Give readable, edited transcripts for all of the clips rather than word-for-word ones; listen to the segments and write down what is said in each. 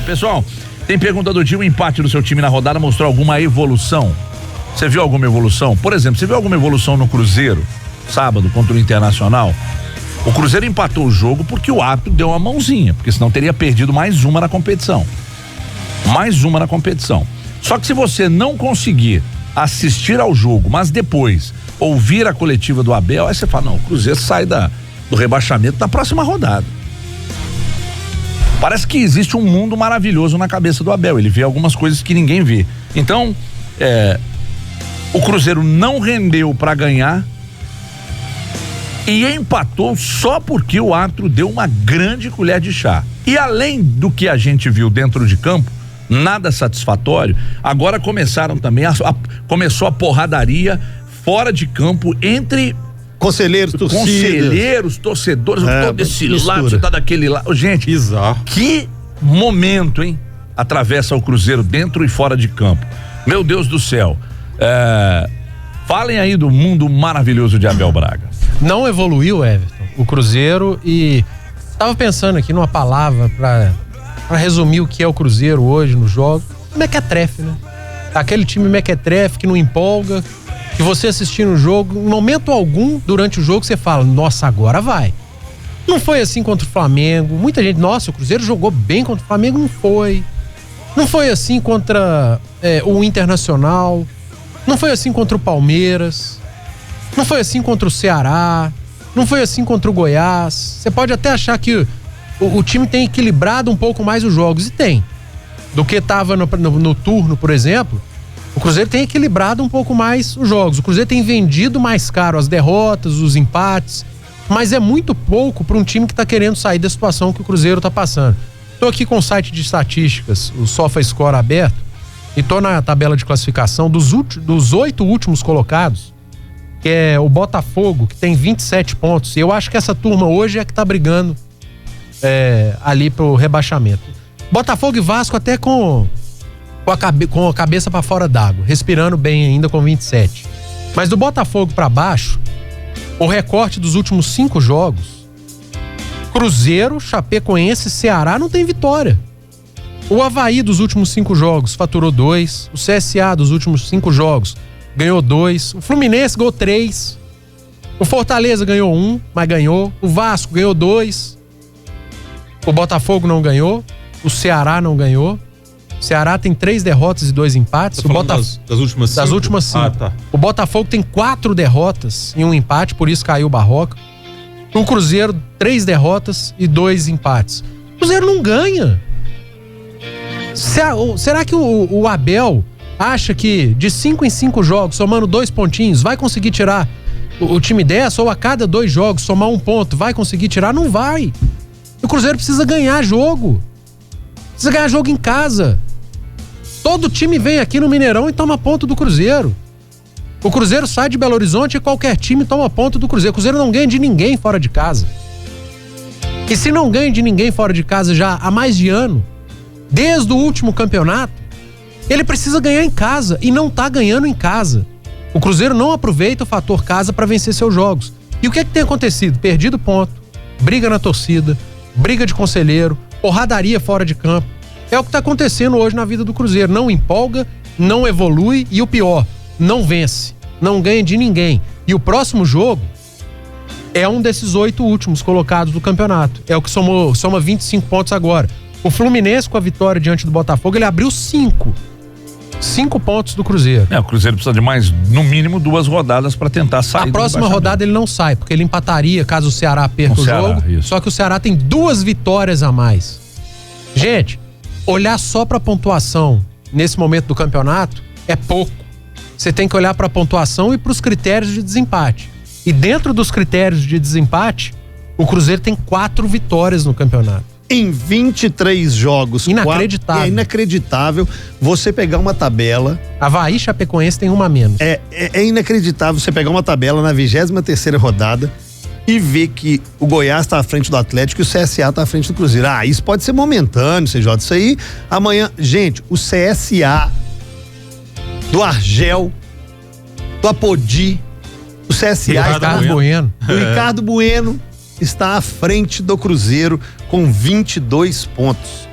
Pessoal, tem pergunta do dia: o empate do seu time na rodada mostrou alguma evolução? Você viu alguma evolução? Por exemplo, você viu alguma evolução no Cruzeiro, sábado, contra o Internacional? O Cruzeiro empatou o jogo porque o árbitro deu uma mãozinha, porque senão teria perdido mais uma na competição. Só que se você não conseguir assistir ao jogo, mas depois ouvir a coletiva do Abel, aí você fala: não, o Cruzeiro sai do rebaixamento na próxima rodada. Parece que existe um mundo maravilhoso na cabeça do Abel, ele vê algumas coisas que ninguém vê. Então, o Cruzeiro não rendeu para ganhar e empatou só porque o árbitro deu uma grande colher de chá. E além do que a gente viu dentro de campo, nada satisfatório, agora começaram também começou a porradaria fora de campo entre conselheiros, torcedores, todo esse lado, você tá daquele lado. Gente, bizarro. Que momento, hein? Atravessa o Cruzeiro dentro e fora de campo. Meu Deus do céu. Falem aí do mundo maravilhoso de Abel Braga. Não evoluiu, Everton, o Cruzeiro, e tava pensando aqui numa palavra pra resumir o que é o Cruzeiro hoje no jogo. Mequetrefe, né? Aquele time mequetrefe que não empolga, que você assistindo o jogo, em momento algum durante o jogo você fala: nossa, agora vai. Não foi assim contra o Flamengo. Muita gente: nossa, o Cruzeiro jogou bem contra o Flamengo. Não foi. Não foi assim contra o Internacional. Não foi assim contra o Palmeiras. Não foi assim contra o Ceará. Não foi assim contra o Goiás. Você pode até achar que o time tem equilibrado um pouco mais os jogos, e tem. Do que estava no turno, por exemplo, o Cruzeiro tem equilibrado um pouco mais os jogos. O Cruzeiro tem vendido mais caro as derrotas, os empates, mas é muito pouco para um time que está querendo sair da situação que o Cruzeiro está passando. Estou aqui com o site de estatísticas, o SofaScore aberto, e estou na tabela de classificação dos 8 últimos colocados, que é o Botafogo, que tem 27 pontos. E eu acho que essa turma hoje é que está brigando ali pro rebaixamento. Botafogo e Vasco até com a cabeça para fora d'água, respirando bem ainda com 27. Mas do Botafogo para baixo, o recorte dos últimos 5 jogos: Cruzeiro, Chapecoense, Ceará não tem vitória. O Avaí dos últimos 5 jogos faturou 2, o CSA dos últimos 5 jogos ganhou 2, o Fluminense ganhou 3, o Fortaleza ganhou 1, mas ganhou, o Vasco ganhou 2, o Botafogo não ganhou, o Ceará não ganhou. O Ceará tem 3 derrotas e 2 empates. Das últimas 5? Das últimas 5. Ah, tá. O Botafogo tem 4 derrotas e 1 empate, por isso caiu o Barroca. O Cruzeiro, 3 derrotas e 2 empates. O Cruzeiro não ganha. Será que o Abel acha que de 5 em 5 jogos, somando 2 pontinhos, vai conseguir tirar o time dessa? Ou a cada 2 jogos, somar 1 ponto, vai conseguir tirar? Não vai. O Cruzeiro precisa ganhar jogo. Precisa ganhar jogo em casa. Todo time vem aqui no Mineirão e toma ponto do Cruzeiro. O Cruzeiro sai de Belo Horizonte e qualquer time toma ponto do Cruzeiro. O Cruzeiro não ganha de ninguém fora de casa. E se não ganha de ninguém fora de casa já há mais de ano, desde o último campeonato, ele precisa ganhar em casa e não tá ganhando em casa. O Cruzeiro não aproveita o fator casa para vencer seus jogos. E o que é que tem acontecido? Perdido ponto, briga na torcida, briga de conselheiro, porradaria fora de campo. É o que tá acontecendo hoje na vida do Cruzeiro. Não empolga, não evolui e o pior, não vence, não ganha de ninguém. E o próximo jogo é um desses 8 últimos colocados do campeonato. É o que soma 25 pontos agora. O Fluminense, com a vitória diante do Botafogo, ele abriu 5 pontos do Cruzeiro. O Cruzeiro precisa de mais, no mínimo, 2 rodadas para tentar sair. A próxima rodada ele não sai, porque ele empataria caso o Ceará perca o jogo. Isso. Só que o Ceará tem 2 vitórias a mais. Gente, olhar só para a pontuação nesse momento do campeonato é pouco. Você tem que olhar para a pontuação e para os critérios de desempate. E dentro dos critérios de desempate, o Cruzeiro tem 4 vitórias no campeonato. Em 23 jogos. Inacreditável. É inacreditável você pegar uma tabela. Avaí e Chapecoense tem uma a menos. É inacreditável você pegar uma tabela na 23ª rodada e ver que o Goiás tá à frente do Atlético e o CSA tá à frente do Cruzeiro. Isso pode ser momentâneo, CJ. Isso aí, amanhã. Gente, o CSA, do Argel, do Apodi, o CSA. Ricardo Bueno. O Ricardo Bueno. está à frente do Cruzeiro com 22 pontos.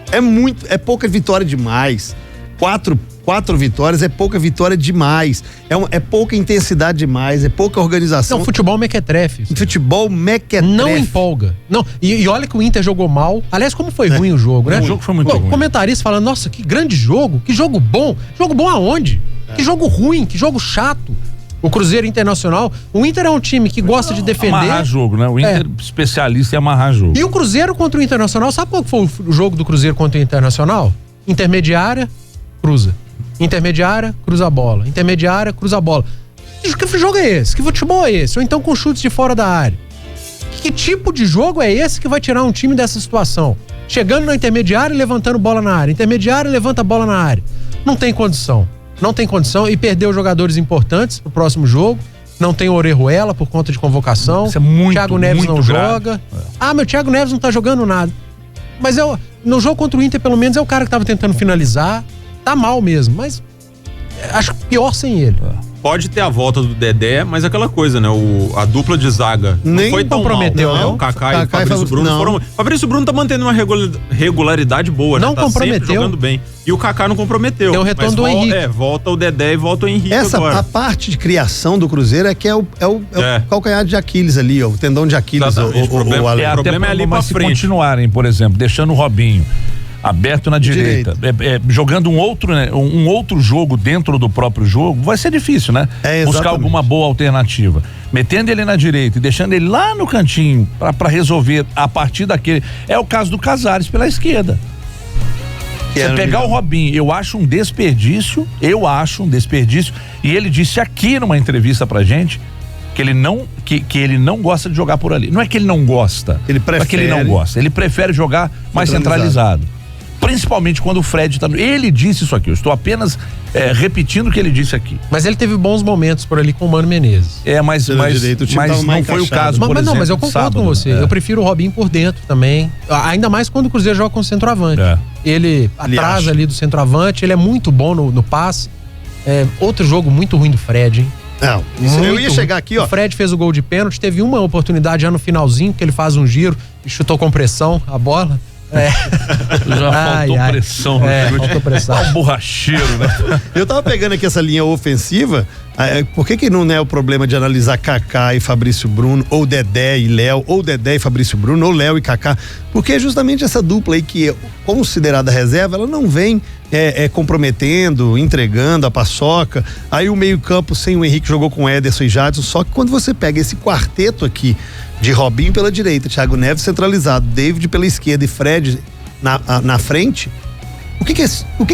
É pouca vitória demais. Quatro vitórias é pouca vitória demais. É pouca intensidade demais, é pouca organização. Não, futebol mequetrefe. Futebol mequetrefe. Não empolga. Não, e olha que o Inter jogou mal. Aliás, como foi ruim o jogo, né? O jogo foi muito ruim. Comentarista falando, nossa, que grande jogo, que jogo bom. Jogo bom aonde? Que jogo ruim, que jogo chato. O Cruzeiro Internacional, o Inter é um time que gosta de defender. Amarrar jogo, né? O Inter especialista em amarrar jogo. E o Cruzeiro contra o Internacional, sabe qual foi o jogo do Cruzeiro contra o Internacional? Intermediária, cruza. Intermediária, cruza a bola. Intermediária, cruza a bola. Que jogo é esse? Que futebol é esse? Ou então com chutes de fora da área. Que tipo de jogo é esse que vai tirar um time dessa situação? Chegando na intermediária e levantando bola na área. Intermediária, levanta a bola na área. Não tem condição. Não tem condição e perdeu jogadores importantes pro próximo jogo. Não tem Orejuela por conta de convocação. Isso é muito, Thiago Neves muito não grave. joga. Mas o Thiago Neves não tá jogando nada. Mas no jogo contra o Inter, pelo menos, é o cara que tava tentando finalizar. Tá mal mesmo, mas acho pior sem ele. Pode ter a volta do Dedé, mas aquela coisa, né? A dupla de zaga nem não foi tão comprometeu, mal, né? não. O Kaká e o Fabrício Bruno foram... Fabrício Bruno tá mantendo uma regularidade boa, não né? Tá comprometeu. sempre jogando bem. E o Kaká não comprometeu. Tem o retorno do Henrique. Volta o Dedé e volta o Henrique agora. A parte de criação do Cruzeiro é o calcanhar de Aquiles ali, ó, o tendão de Aquiles. O problema é ali pra se frente. continuarem, por exemplo, deixando o Robinho aberto na direita. Jogando um outro jogo dentro do próprio jogo, vai ser difícil, né? Buscar alguma boa alternativa. Metendo ele na direita e deixando ele lá no cantinho pra resolver a partir daquele. É o caso do Casares pela esquerda. Você pegar o Robinho, eu acho um desperdício, e ele disse aqui numa entrevista pra gente que ele não gosta de jogar por ali. Não é que ele não gosta, ele prefere jogar mais centralizado. Principalmente quando o Fred tá... Ele disse isso aqui, eu estou apenas repetindo o que ele disse aqui. Mas ele teve bons momentos por ali com o Mano Menezes. Mas não foi o caso, mas eu concordo com você. Eu prefiro o Robinho por dentro também. Ainda mais quando o Cruzeiro joga com o centroavante. Ele atrás ali do centroavante, ele é muito bom no passe. Outro jogo muito ruim do Fred, hein? Não, eu ia chegar aqui, ó. O Fred fez o gol de pênalti, teve uma oportunidade já no finalzinho, que ele faz um giro e chutou com pressão a bola. Já faltou pressão. Faltou pressão. Um borracheiro, né? Eu tava pegando aqui essa linha ofensiva. Por que não é o problema de analisar Kaká e Fabrício Bruno, ou Dedé e Léo, ou Dedé e Fabrício Bruno, ou Léo e Kaká? Porque é justamente essa dupla aí que é considerada reserva, ela não vem comprometendo, entregando a paçoca. Aí o meio-campo sem o Henrique jogou com Ederson e Jadson. Só que quando você pega esse quarteto aqui, de Robinho pela direita, Thiago Neves centralizado, David pela esquerda e Fred na frente, o que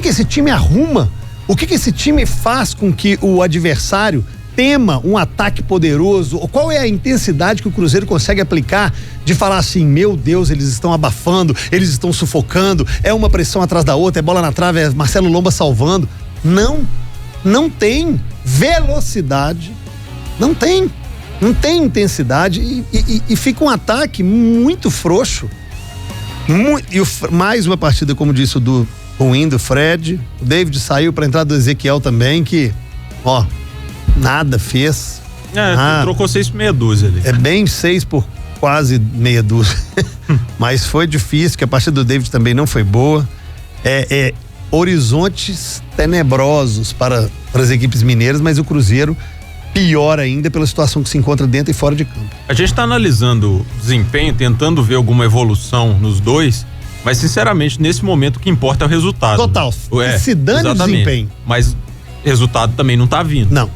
esse time arruma? O que esse time faz com que o adversário tema um ataque poderoso? Qual é a intensidade que o Cruzeiro consegue aplicar de falar assim, meu Deus, eles estão abafando, eles estão sufocando, é uma pressão atrás da outra, é bola na trave, é Marcelo Lomba salvando. Não tem velocidade, não tem intensidade e fica um ataque muito frouxo. Mais uma partida, como disse ruim do Fred. O David saiu para entrar do Ezequiel também, que nada fez. Trocou 6 por meia dúzia ali. É bem 6 por quase meia dúzia. Mas foi difícil, que a partida do David também não foi boa. Horizontes tenebrosos para as equipes mineiras, mas o Cruzeiro pior ainda pela situação que se encontra dentro e fora de campo. A gente está analisando desempenho, tentando ver alguma evolução nos dois, mas sinceramente nesse momento o que importa é o resultado. Total. Se dane o desempenho. Mas resultado também não tá vindo. Não.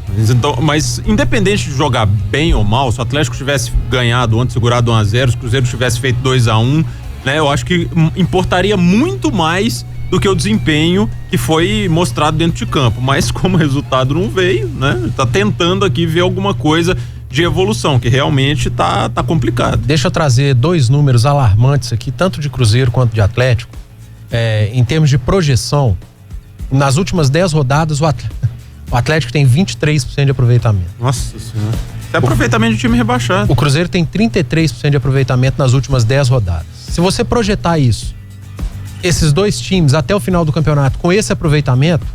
Mas independente de jogar bem ou mal, se o Atlético tivesse ganhado ontem, segurado 1-0, se o Cruzeiro tivesse feito 2-1, né? Eu acho que importaria muito mais do que o desempenho que foi mostrado dentro de campo, mas como o resultado não veio, né? Tá tentando aqui ver alguma coisa de evolução, que realmente tá complicado. Deixa eu trazer 2 números alarmantes aqui, tanto de Cruzeiro quanto de Atlético. Em termos de projeção, nas últimas 10 rodadas, o Atlético tem 23% de aproveitamento. Nossa Senhora. É aproveitamento de time rebaixado. O Cruzeiro tem 33% de aproveitamento nas últimas 10 rodadas. Se você projetar esses 2 times até o final do campeonato com esse aproveitamento,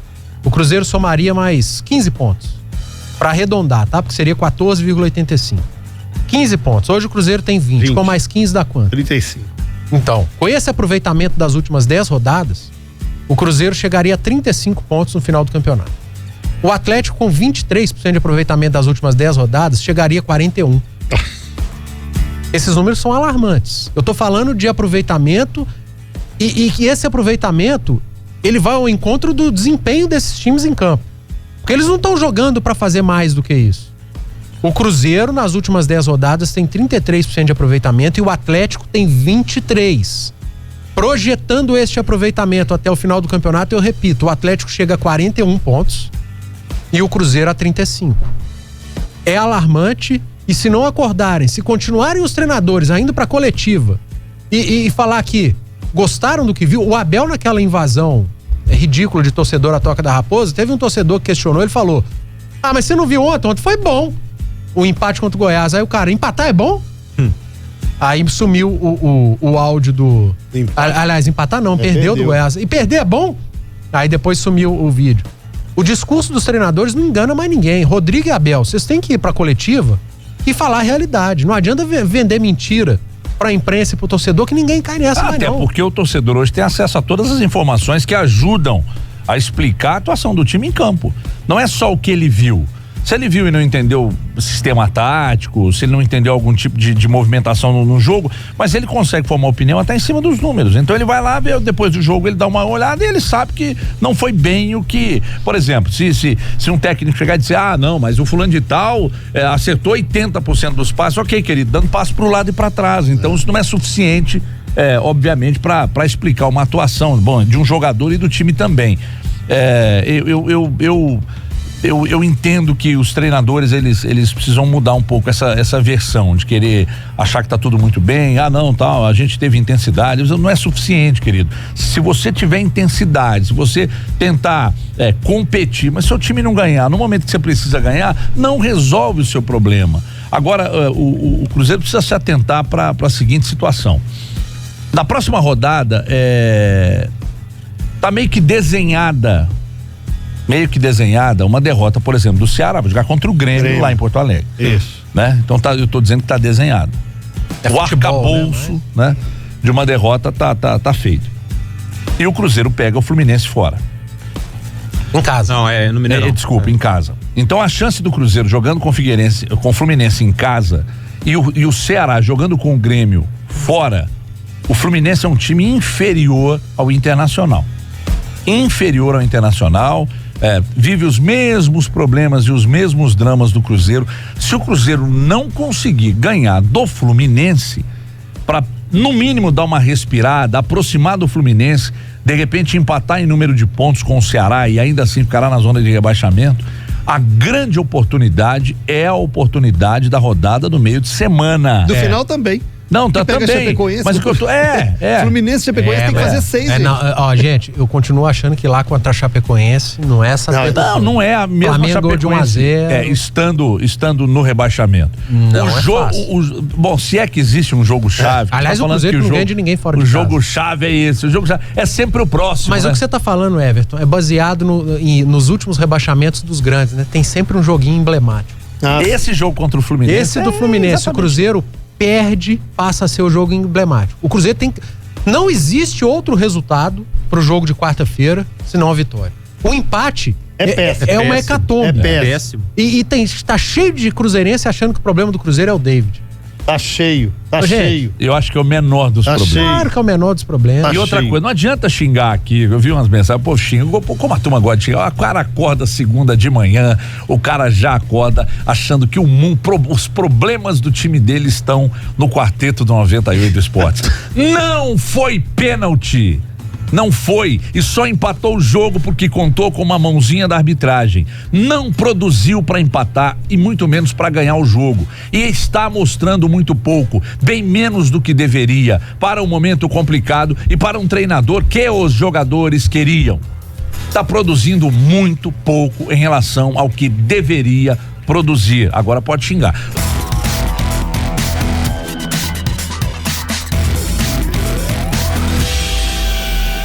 o Cruzeiro somaria mais 15 pontos. Para arredondar, tá? Porque seria 14,85. 15 pontos. Hoje o Cruzeiro tem 20. Com mais 15 dá quanto? 35. Então, com esse aproveitamento das últimas 10 rodadas, o Cruzeiro chegaria a 35 pontos no final do campeonato. O Atlético, com 23% de aproveitamento das últimas 10 rodadas, chegaria a 41. Esses números são alarmantes. Eu tô falando de aproveitamento e que esse aproveitamento, ele vai ao encontro do desempenho desses times em campo. Porque eles não estão jogando para fazer mais do que isso. O Cruzeiro, nas últimas 10 rodadas, tem 33% de aproveitamento e o Atlético tem 23%. Projetando este aproveitamento até o final do campeonato, eu repito, o Atlético chega a 41 pontos e o Cruzeiro a 35. É alarmante e se não acordarem, se continuarem os treinadores ainda para coletiva e falar que gostaram do que viu, o Abel naquela invasão ridícula de torcedor à Toca da Raposa, teve um torcedor que questionou, ele falou: ah, mas você não viu ontem? Ontem foi bom o empate contra o Goiás. Aí o cara, empatar é bom? Aí sumiu o áudio do... Aliás, empatar não, perdeu do Goiás. E perder é bom? Aí depois sumiu o vídeo. O discurso dos treinadores não engana mais ninguém. Rodrigo e Abel, vocês têm que ir pra coletiva e falar a realidade. Não adianta vender mentira pra imprensa e pro torcedor, que ninguém cai nessa mais não. Até porque o torcedor hoje tem acesso a todas as informações que ajudam a explicar a atuação do time em campo. Não é só o que ele viu. Se ele viu e não entendeu o sistema tático, se ele não entendeu algum tipo de movimentação no jogo, mas ele consegue formar opinião até em cima dos números. Então ele vai lá, depois do jogo ele dá uma olhada e ele sabe que não foi bem o que... Por exemplo, se um técnico chegar e dizer, ah, não, mas o fulano de tal acertou 80% dos passes, ok, querido, dando passo pro lado e para trás. Então isso não é suficiente, obviamente, para explicar uma atuação, bom, de um jogador e do time também. Eu entendo que os treinadores, eles precisam mudar um pouco essa versão de querer achar que tá tudo muito bem, não, tal, a gente teve intensidade, não é suficiente, querido. Se você tiver intensidade, se você tentar competir, mas se o time não ganhar, no momento que você precisa ganhar, não resolve o seu problema. Agora, o Cruzeiro precisa se atentar para a seguinte situação. Na próxima rodada, tá meio que desenhada uma derrota, por exemplo, do Ceará, vai jogar contra o Grêmio lá em Porto Alegre. Isso. Né? Então eu tô dizendo que tá desenhado. O arcabouço, né, de uma derrota tá feito. E o Cruzeiro pega o Fluminense fora. Em casa. Não, no Mineirão. Desculpa, em casa. Então a chance do Cruzeiro jogando com o Fluminense em casa e o Ceará jogando com o Grêmio fora, o Fluminense é um time inferior ao Internacional. Vive os mesmos problemas e os mesmos dramas do Cruzeiro. Se o Cruzeiro não conseguir ganhar do Fluminense, para no mínimo dar uma respirada, aproximar do Fluminense, de repente empatar em número de pontos com o Ceará e ainda assim ficará na zona de rebaixamento, a grande oportunidade é a oportunidade da rodada do meio de semana. Do final também. Não, tá também. Mas o que eu tô. Fluminense e Chapecoense tem que fazer 6, gente. Gente, eu continuo achando que lá contra a Chapecoense não é essa. Não é a mesma Flamengo de 1-0. Estando no rebaixamento. Não é fácil. Bom, se é que existe um jogo chave. Aliás, o Cruzeiro não ganha de ninguém fora de casa. O jogo chave é esse. O jogo chave é sempre o próximo. Mas o que você tá falando, Everton, é baseado nos últimos rebaixamentos dos grandes, né? Tem sempre um joguinho emblemático. Esse jogo contra o Fluminense. Esse do Fluminense, exatamente. O Cruzeiro perde, passa a ser o jogo emblemático. O Cruzeiro não existe outro resultado pro jogo de quarta-feira, senão a vitória. O empate é uma hecatombe. É péssimo. E tá cheio de cruzeirense achando que o problema do Cruzeiro é o David. Tá cheio. Cheio. Eu acho que é o menor dos problemas. Claro que é o menor dos problemas. E outra coisa, não adianta xingar aqui. Eu vi umas mensagens, como a turma gosta de xingar? O cara acorda segunda de manhã, o cara já acorda achando que os problemas do time dele estão no quarteto do 98 Esportes. Não foi pênalti. Não foi, e só empatou o jogo porque contou com uma mãozinha da arbitragem. Não produziu para empatar e muito menos para ganhar o jogo. E está mostrando muito pouco, bem menos do que deveria, para um momento complicado e para um treinador que os jogadores queriam. Está produzindo muito pouco em relação ao que deveria produzir. Agora pode xingar.